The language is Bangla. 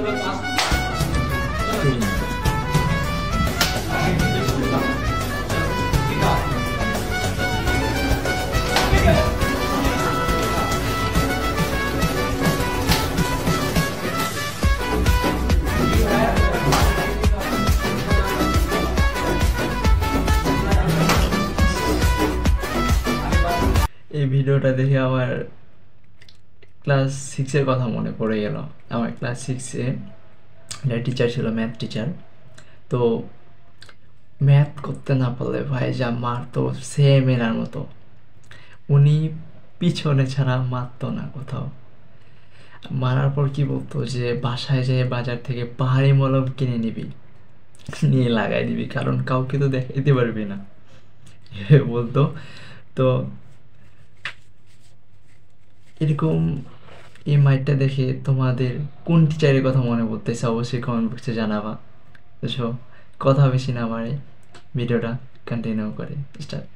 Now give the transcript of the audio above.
এই ভিডিওটা দেখে আমার ক্লাস 6-এর কথা মনে পড়ে গেল। আমার ক্লাস 6-এ একটা টিচার ছিল, ম্যাথ টিচার। তো ম্যাথ করতে না পারলে ভাই যা মারতো, সেম এনার মতো। উনি পিছনে ছাড়া মারতো না কোথাও। মারার পর কি বলতো যে বাসায় যেয়ে বাজার থেকে পাহাড়ি মলম কিনে নিবি, নিয়ে লাগাই দিবি, কারণ কাউকে তো দেখাইতে পারবি না, বলতো। তো এরকম এই মাইটটা দেখে তোমাদের কোন টিচারের কথা মনে পড়তেছে অবশ্যই কমেন্ট বক্সে জানাবা। তো কথা বেশি না বাড়ে, ভিডিওটা কন্টিনিউ করে স্টার্ট।